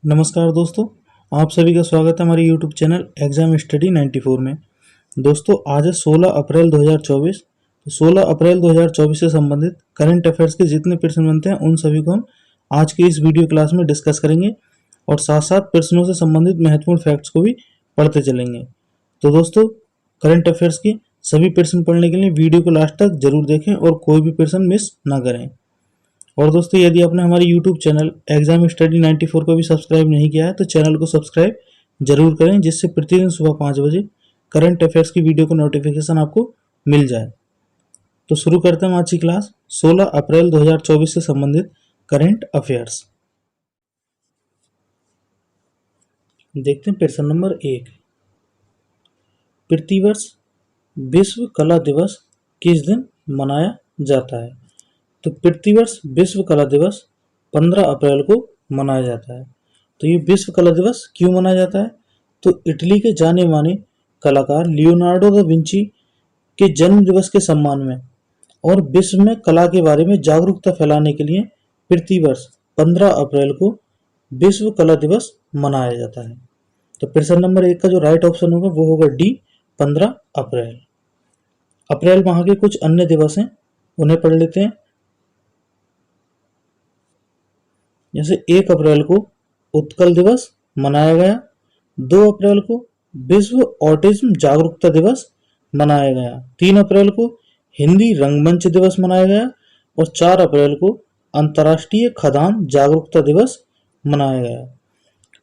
नमस्कार दोस्तों, आप सभी का स्वागत है हमारे YouTube चैनल एग्जाम स्टडी 94 में। दोस्तों आज है 16 अप्रैल 2024। तो 16 अप्रैल 2024 से संबंधित करंट अफेयर्स के जितने प्रश्न बनते हैं उन सभी को हम आज की इस वीडियो क्लास में डिस्कस करेंगे और साथ साथ प्रश्नों से संबंधित महत्वपूर्ण फैक्ट्स को भी पढ़ते चलेंगे। तो दोस्तों करंट अफेयर्स की सभी प्रश्न पढ़ने के लिए वीडियो को लास्ट तक जरूर देखें और कोई भी प्रश्न मिस ना करें। और दोस्तों यदि आपने हमारे YouTube चैनल एग्जाम स्टडी 94 को भी सब्सक्राइब नहीं किया है तो चैनल को सब्सक्राइब जरूर करें, जिससे प्रतिदिन सुबह 5 बजे करंट अफेयर्स की वीडियो का नोटिफिकेशन आपको मिल जाए। तो शुरू करते हैं आज की क्लास 16 अप्रैल 2024 से संबंधित करंट अफेयर्स। देखते हैं प्रश्न नंबर 1। प्रतिवर्ष विश्व कला दिवस किस दिन मनाया जाता है? तो प्रतिवर्ष विश्व कला दिवस 15 अप्रैल को मनाया जाता है। तो ये विश्व कला दिवस क्यों मनाया जाता है? तो इटली के जाने माने कलाकार लियोनार्डो दा विंची के जन्म दिवस के सम्मान में और विश्व में कला के बारे में जागरूकता फैलाने के लिए प्रतिवर्ष 15 अप्रैल को विश्व कला दिवस मनाया जाता है। तो प्रश्न नंबर 1 का जो राइट ऑप्शन होगा वो होगा डी, 15 अप्रैल। अप्रैल माह के कुछ अन्य दिवस हैं, उन्हें पढ़ लेते हैं। जैसे 1 अप्रैल को उत्कल दिवस मनाया गया, 2 अप्रैल को विश्व ऑटिज्म जागरूकता दिवस मनाया गया, 3 अप्रैल को हिंदी रंगमंच दिवस मनाया गया और 4 अप्रैल को अंतर्राष्ट्रीय खदान जागरूकता दिवस मनाया गया,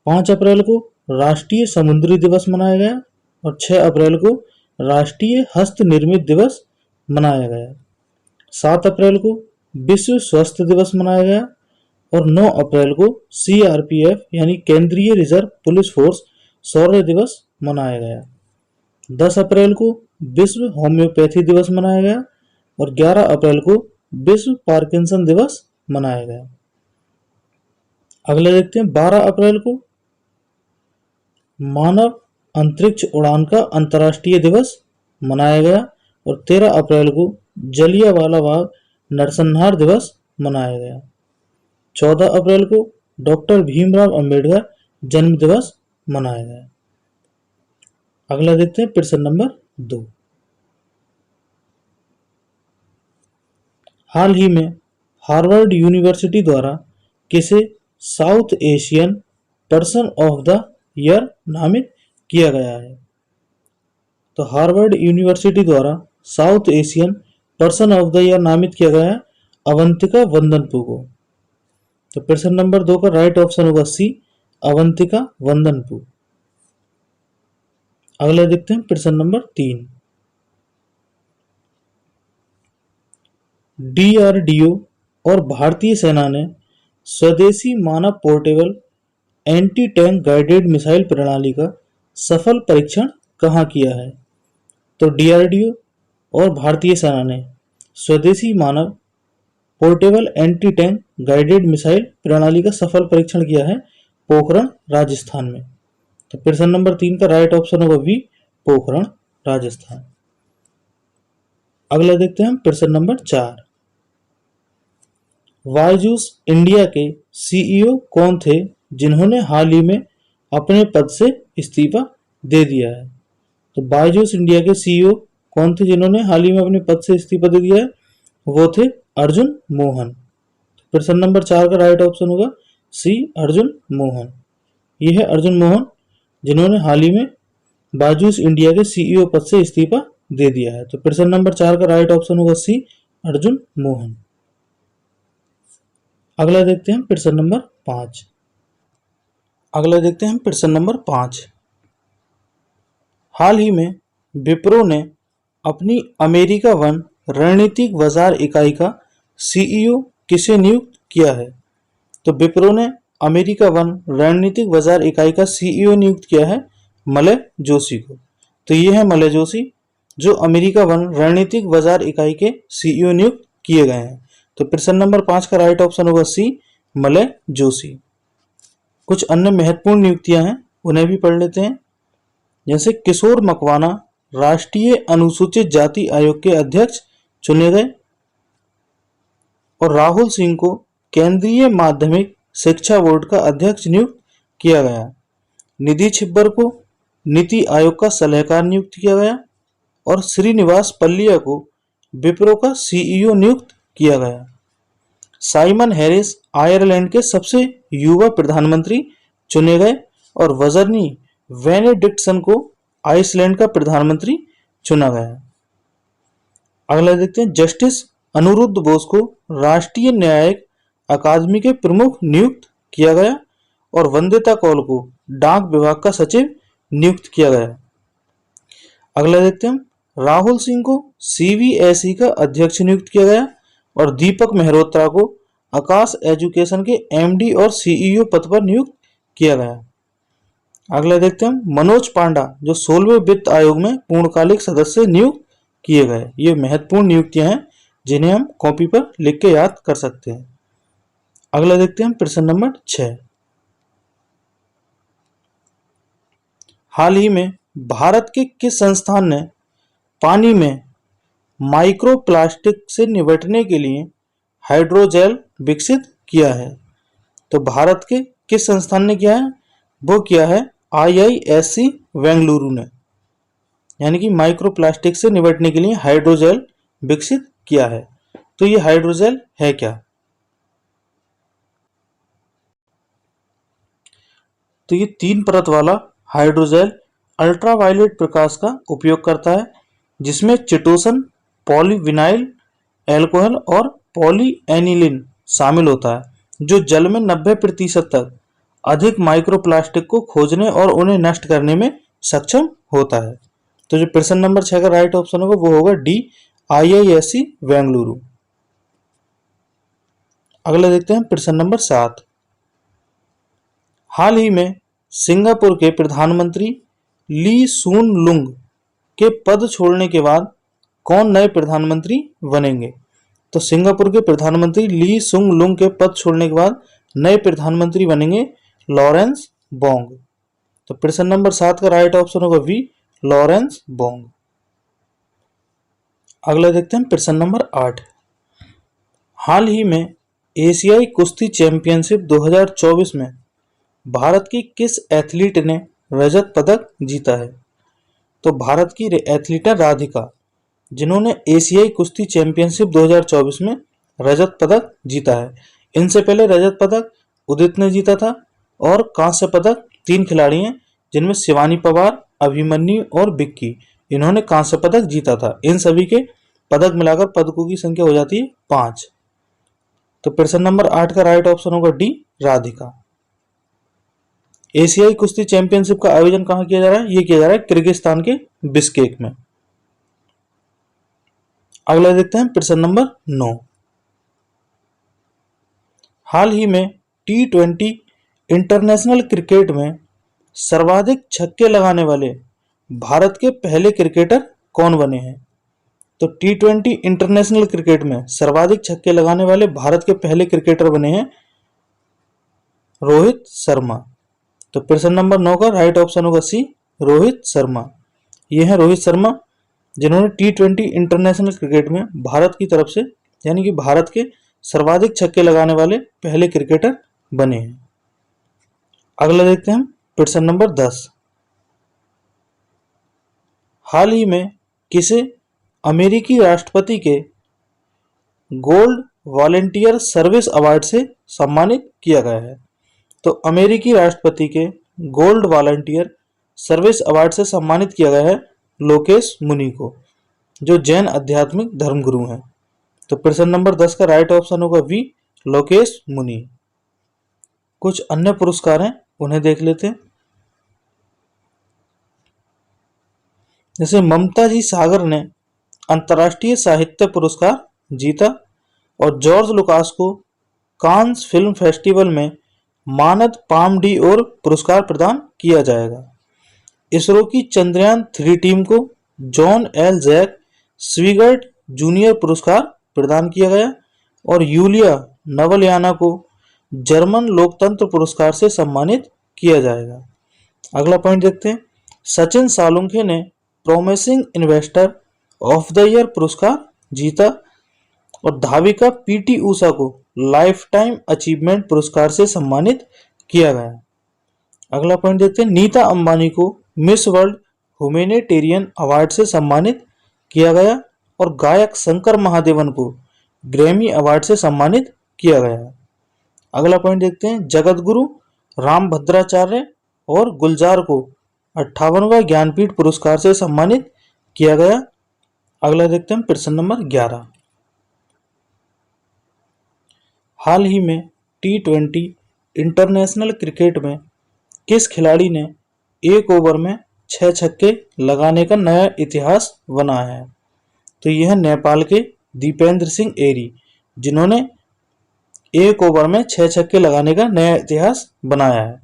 5 अप्रैल को राष्ट्रीय समुद्री दिवस मनाया गया और 6 अप्रैल को राष्ट्रीय हस्त निर्मित दिवस मनाया गया, 7 अप्रैल को विश्व स्वास्थ्य दिवस मनाया गया और 9 अप्रैल को CRPF यानी केंद्रीय रिजर्व पुलिस फोर्स शौर्य दिवस मनाया गया, 10 अप्रैल को विश्व होम्योपैथी दिवस मनाया गया और 11 अप्रैल को विश्व पार्किंसन दिवस मनाया गया। अगले देखते हैं 12 अप्रैल को मानव अंतरिक्ष उड़ान का अंतर्राष्ट्रीय दिवस मनाया गया और 13 अप्रैल को जलियांवाला बाग नरसंहार दिवस मनाया गया, 14 अप्रैल को डॉक्टर भीमराव अंबेडकर जन्म दिवस मनाया गया। अगला देखते हैं प्रश्न नंबर 2। हाल ही में हार्वर्ड यूनिवर्सिटी द्वारा किसे south Asian person of the year नामित किया गया है? तो हार्वर्ड यूनिवर्सिटी द्वारा south Asian person of the year नामित किया गया है अवंतिका वंदनपु को। तो प्रश्न नंबर 2 का राइट ऑप्शन होगा सी, अवंतिका वंदनपु। अगला देखते हैं प्रश्न नंबर 3। DRDO और भारतीय सेना ने स्वदेशी मानव portable anti tank guided missile प्रणाली का सफल परीक्षण कहाँ किया है? तो DRDO और भारतीय सेना ने स्वदेशी मानव portable anti tank guided missile प्रणाली का सफल परीक्षण किया है पोखरण, राजस्थान में। तो प्रश्न नंबर 3 का राइट ऑप्शन होगा बी, पोखरण, राजस्थान। अगला देखते हैं प्रश्न नंबर 4। बायजूस इंडिया के CEO कौन थे जिन्होंने हाल ही में अपने पद से इस्तीफा दे दिया है? तो बायजूस इंडिया के CEO कौन थे जिन्होंने हाल ही में अपने पद से इस्तीफा दे दिया है? वो थे अर्जुन मोहन। प्रश्न नंबर 4 का राइट ऑप्शन होगा सी, अर्जुन मोहन। ये है अर्जुन मोहन जिन्होंने हाल ही में बायजूस इंडिया के CEO पद से इस्तीफा दे दिया है। तो प्रश्न नंबर 4 का राइट ऑप्शन होगा सी, अर्जुन मोहन। अगला देखते हैं प्रश्न नंबर 5। अगला देखते हैं प्रश्न नंबर 5। हाल ही में विप्रो ने अपनी अमेरिका वन रणनीतिक बाजार इकाई का CEO किसे नियुक्त किया है? तो विप्रो ने अमेरिका वन रणनीतिक बाजार इकाई का CEO नियुक्त किया है मलय जोशी को। तो ये है मलय जोशी जो अमेरिका वन रणनीतिक बाजार इकाई के CEO नियुक्त किए गए हैं। तो प्रश्न नंबर 5 का राइट ऑप्शन होगा सी, मलय जोशी। कुछ अन्य महत्वपूर्ण नियुक्तियां हैं, उन्हें भी पढ़ लेते हैं। जैसे किशोर मकवाना राष्ट्रीय अनुसूचित जाति आयोग के अध्यक्ष चुने गए और राहुल सिंह को केंद्रीय माध्यमिक शिक्षा बोर्ड का अध्यक्ष नियुक्त किया गया। निधि छिब्बर को नीति आयोग का सलाहकार नियुक्त किया गया और श्रीनिवास पल्लिया को विप्रो का सीईओ नियुक्त किया गया। साइमन हैरिस आयरलैंड के सबसे युवा प्रधानमंत्री चुने गए और वजरनी बेनेडिक्टसन को आइसलैंड का प्रधानमंत्री चुना गया। अगला देखते हैं, जस्टिस अनिरुद्ध बोस को राष्ट्रीय न्यायिक अकादमी के प्रमुख नियुक्त किया गया और वंदिता कौल को डाक विभाग का सचिव नियुक्त किया गया। अगला देखते हैं, राहुल सिंह को सीबीएसई का अध्यक्ष नियुक्त किया गया और दीपक मेहरोत्रा को आकाश एजुकेशन के एमडी और सीईओ पद पर नियुक्त किया गया। अगला देखते हैं, मनोज पांडा जो 16वें वित्त आयोग में पूर्णकालिक सदस्य नियुक्त किए गए। ये महत्वपूर्ण नियुक्तियां हैं जिन्हें हम कॉपी पर लिख के याद कर सकते हैं। अगला देखते हैं प्रश्न नंबर 6। हाल ही में भारत के किस संस्थान ने पानी में माइक्रोप्लास्टिक से निपटने के लिए हाइड्रोजेल विकसित किया है? तो भारत के किस संस्थान ने किया है? वो किया है IISc बेंगलुरु ने, यानी कि माइक्रोप्लास्टिक से निपटने के लिए हाइड्रोजेल विकसित किया है। तो ये हाइड्रोजेल है क्या? तो ये 3 परत वाला हाइड्रोजेल अल्ट्रावायलेट प्रकाश का उपयोग करता है, जिसमें चिटोसन, पॉलीविनाइल एल्कोहल और पॉलीएनिलीन शामिल होता है, जो जल में 90% तक अधिक माइक्रोप्लास्टिक को खोजने और उन्हें नष्ट करने में सक्षम होता है। तो जो प्रश्न नंबर 6 का राइट ऑप्शन होगा वो होगा डी, IISc बेंगलुरु। अगला देखते हैं प्रश्न नंबर 7। हाल ही में सिंगापुर के प्रधानमंत्री ली सून लुंग के पद छोड़ने के बाद कौन नए प्रधानमंत्री बनेंगे? तो सिंगापुर के प्रधानमंत्री ली सून लुंग के पद छोड़ने के बाद नए प्रधानमंत्री बनेंगे लॉरेंस बोंग। तो प्रश्न नंबर 7 का राइट ऑप्शन होगा बी, लॉरेंस बोंग। अगला देखते हैं प्रश्न नंबर 8। हाल ही में एशियाई कुश्ती चैंपियनशिप 2024 में भारत की किस एथलीट ने रजत पदक जीता है? तो भारत की एथलीट है राधिका, जिन्होंने एशियाई कुश्ती चैंपियनशिप 2024 में रजत पदक जीता है। इनसे पहले रजत पदक उदित ने जीता था और कांस्य पदक 3 खिलाड़ी हैं, जिनमें शिवानी पवार, अभिमन्यु और विक्की, इन्होंने कांस्य पदक जीता था। इन सभी के पदक मिलाकर पदकों की संख्या हो जाती है 5। तो प्रश्न नंबर 8 का राइट ऑप्शन होगा डी, राधिका। एशियाई कुश्ती चैंपियनशिप का आयोजन कहां किया जा रहा है? ये किया जा रहा है किर्गिस्तान के बिश्केक में। अगला देखते हैं प्रश्न नंबर 9। हाल ही में T20 इंटरनेशनल क्रिकेट में सर्वाधिक छक्के लगाने वाले भारत के पहले क्रिकेटर कौन बने हैं? तो T20 इंटरनेशनल क्रिकेट में सर्वाधिक छक्के लगाने वाले भारत के पहले क्रिकेटर बने हैं रोहित शर्मा। तो प्रश्न नंबर 9 का राइट ऑप्शन होगा सी, रोहित शर्मा। ये हैं रोहित शर्मा, जिन्होंने T20 इंटरनेशनल क्रिकेट में भारत की तरफ से, यानी कि भारत के सर्वाधिक छक्के लगाने वाले पहले क्रिकेटर बने हैं। अगला देखते हैं प्रश्न नंबर 10। हाल ही में किसे अमेरिकी राष्ट्रपति के गोल्ड वॉलेंटियर सर्विस अवार्ड से सम्मानित किया गया है? तो अमेरिकी राष्ट्रपति के गोल्ड वॉलंटियर सर्विस अवार्ड से सम्मानित किया गया है लोकेश मुनि को, जो जैन आध्यात्मिक धर्मगुरु हैं। तो प्रश्न नंबर 10 का राइट ऑप्शन होगा वी, लोकेश मुनि। कुछ अन्य पुरस्कार हैं, उन्हें देख लेते हैं। जैसे ममता जी सागर ने अंतर्राष्ट्रीय साहित्य पुरस्कार जीता और जॉर्ज लुकास को कांस फिल्म फेस्टिवल में मानद पाम डी और पुरस्कार प्रदान किया जाएगा। इसरो की चंद्रयान 3 टीम को जॉन एल जैक स्वीगर्ट जूनियर पुरस्कार प्रदान किया गया और यूलिया नवलयाना को जर्मन लोकतंत्र पुरस्कार से सम्मानित किया जाएगा। अगला पॉइंट देखते हैं। सचिन सालुंखे ने promising investor of the year पुरस्कार जीता और धाविका पीटी ऊषा को लाइफ टाइम अचीवमेंट पुरस्कार से सम्मानित किया गया। अगला पॉइंट देखते हैं, नीता अंबानी को मिस वर्ल्ड ह्यूमैनिटेरियन अवार्ड से सम्मानित किया गया और गायक शंकर महादेवन को ग्रैमी अवार्ड से सम्मानित किया गया। अगला पॉइंट देखते हैं, जगत गुरु रामभद्राचार्य और गुलजार को 58वां ज्ञानपीठ पुरस्कार से सम्मानित किया गया। अगला देखते हैं प्रश्न नंबर 11, हाल ही में T20 इंटरनेशनल क्रिकेट में किस खिलाड़ी ने एक ओवर में 6 छक्के लगाने का नया इतिहास बनाया है? तो यह नेपाल के दीपेंद्र सिंह एरी, जिन्होंने एक ओवर में 6 छक्के लगाने का नया इतिहास बनाया है।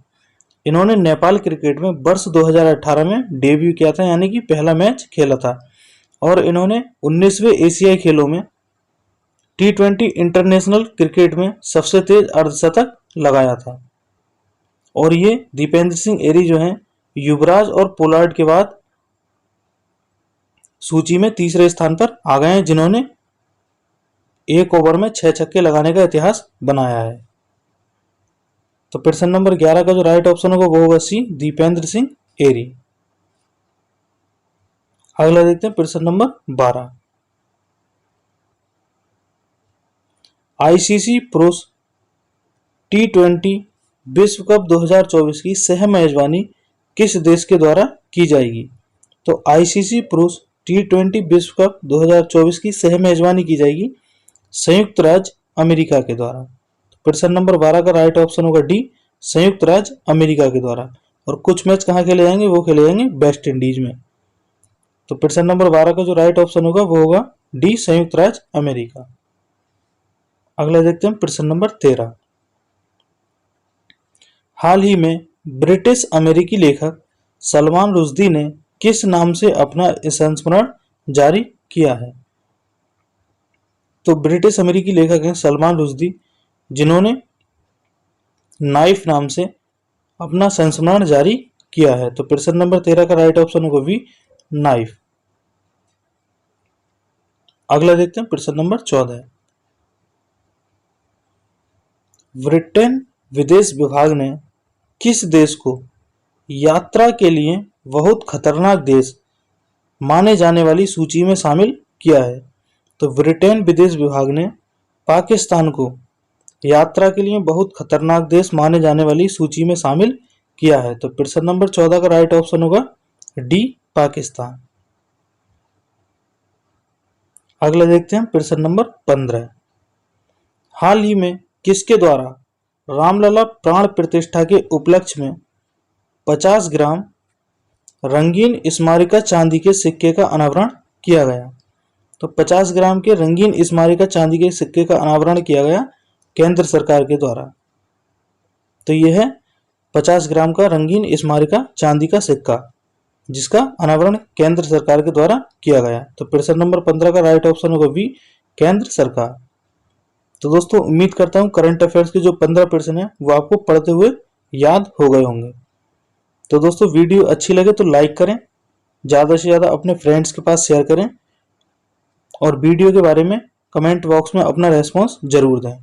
इन्होंने नेपाल क्रिकेट में वर्ष 2018 में डेब्यू किया था, यानी कि पहला मैच खेला था और इन्होंने 19वें एशियाई खेलों में T20 इंटरनेशनल क्रिकेट में सबसे तेज अर्धशतक लगाया था। और ये दीपेंद्र सिंह एरी जो हैं युवराज और पोलार्ड के बाद सूची में तीसरे स्थान पर आ गए हैं, जिन्होंने एक ओवर में 6 छक्के लगाने का इतिहास बनाया है। तो प्रश्न नंबर 11 का जो राइट ऑप्शन होगा वो होगा सी, दीपेंद्र सिंह एरी। अगला देखते हैं प्रश्न नंबर 12, आईसीसी पुरुष T20 विश्व कप 2024 की सह मेजबानी किस देश के द्वारा की जाएगी? तो आईसीसी पुरुष T20 विश्व कप 2024 की सह मेजबानी की जाएगी संयुक्त राज्य अमेरिका के द्वारा। तो प्रश्न नंबर 12 का राइट ऑप्शन होगा डी, संयुक्त राज्य अमेरिका के द्वारा। और कुछ मैच कहाँ खेले जाएंगे? वो खेले जाएंगे वेस्ट इंडीज में। तो प्रश्न नंबर 12 का जो राइट ऑप्शन होगा वो होगा डी, संयुक्त राज्य अमेरिका। अगला देखते हैं प्रश्न नंबर 13, हाल ही में ब्रिटिश अमेरिकी लेखक सलमान रुश्दी ने किस नाम से अपना संस्मरण जारी किया है? तो ब्रिटिश अमेरिकी लेखक हैं सलमान रुश्दी, जिन्होंने नाइफ नाम से अपना संस्मरण जारी किया है। तो प्रश्न नंबर 13 का राइट ऑप्शन होगा वी, नाइफ। अगला देखते हैं प्रश्न नंबर 14, ब्रिटेन विदेश विभाग ने किस देश को यात्रा के लिए बहुत खतरनाक देश माने जाने वाली सूची में शामिल किया है? तो ब्रिटेन विदेश विभाग ने पाकिस्तान को यात्रा के लिए बहुत खतरनाक देश माने जाने वाली सूची में शामिल किया है। तो प्रश्न नंबर 14 का राइट ऑप्शन होगा डी, पाकिस्तान। अगला देखते हैं प्रश्न नंबर 15, हाल ही में किसके द्वारा रामलला प्राण प्रतिष्ठा के उपलक्ष्य में 50 ग्राम रंगीन स्मारिका चांदी के सिक्के का अनावरण किया गया? तो 50 ग्राम के रंगीन स्मारिका चांदी के सिक्के का अनावरण किया गया केंद्र सरकार के द्वारा। तो यह है 50 ग्राम का रंगीन स्मारिका चांदी का सिक्का, जिसका अनावरण केंद्र सरकार के द्वारा किया गया। तो प्रश्न नंबर 15 का राइट ऑप्शन होगा बी, केंद्र सरकार। तो दोस्तों उम्मीद करता हूं करंट अफेयर्स के जो 15 प्रश्न है वो आपको पढ़ते हुए याद हो गए होंगे। तो दोस्तों वीडियो अच्छी लगे तो लाइक करें, ज़्यादा से ज़्यादा अपने फ्रेंड्स के पास शेयर करें और वीडियो के बारे में कमेंट बॉक्स में अपना रेस्पॉन्स जरूर दें।